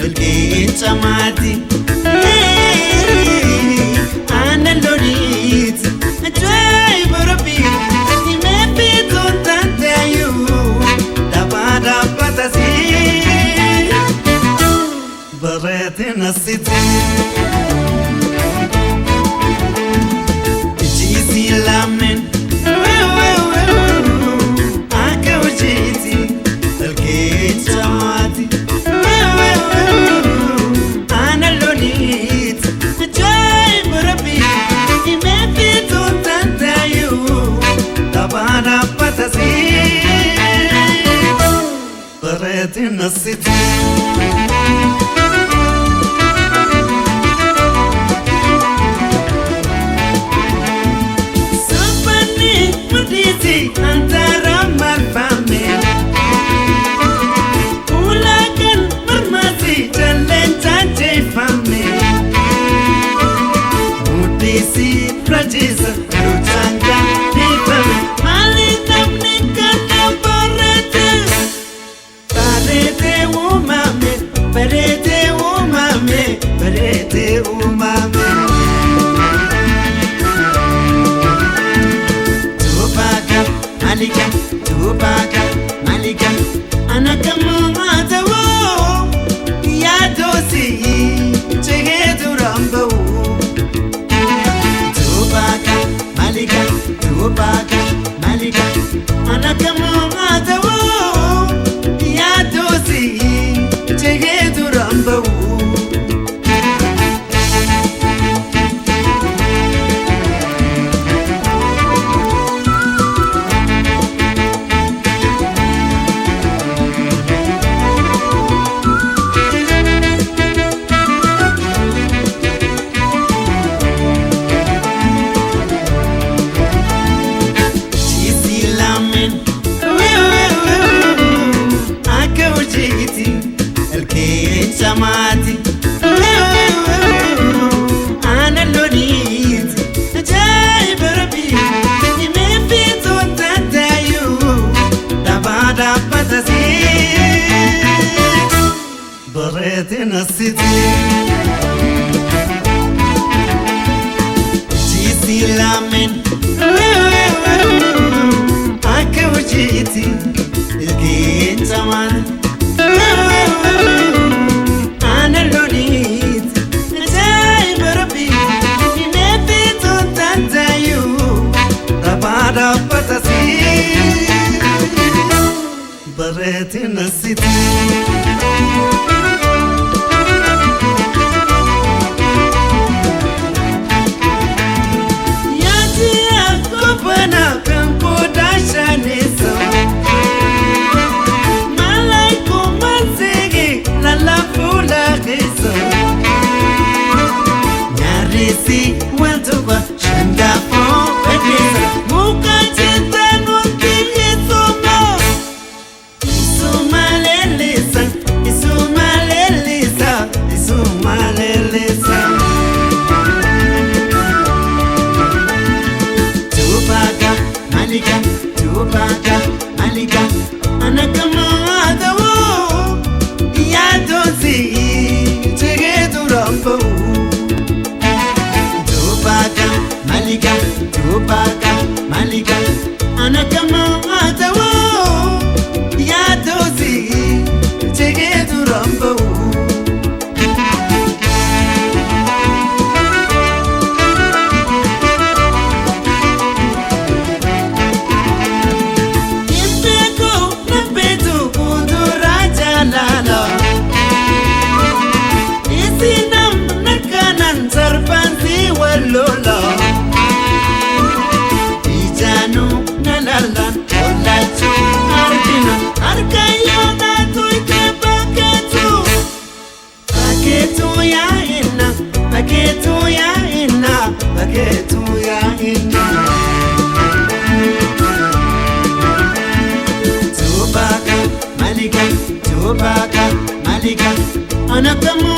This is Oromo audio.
الكين سماتي أنا لوريت أجاي بربي إمي بيتون تنتايو دابا دابا تسير بريت نسيتي جيسي لامن in the city Supani muditi antara malfame Ulakan mermati jalan cace fame Mudisi prajisa lucanga nifame Malinam nikana barate Parete umame Parete umame Tupaka malika Anakamu matawo Ya dosi Chegetu rambo Tupaka malika Anakamu matawo Ya dosi Chegetu rambo الكين سماتي أنا لوريت جاي بربي إمي بيتون تنتايو دابا دابا تسير بريت نسيتي جيسي لامن أكوجيتي الكين سماتي أنا لوريت جاي بربي إمي بيتون تنتايو دابا دابا تسير بريت نسيتي يا جيا كوبنا كم كوداشانيسو La fula kiso Nyarisi wantuba Shanda po pedisa Muka chita nunti isuma Isuma lelisa Tupaka malika Anakama adawo Ya dosi Chegetu rambo Tupaka malika Anakama atawo Ya dosi Chegetu rambo Impeko na petu kudura jalala Isinam nakanan sarpansi walola Ijanu nalalan olachu arjuna Arkayana tuike paketu Paketu ya inna Tupaka malika Anakamu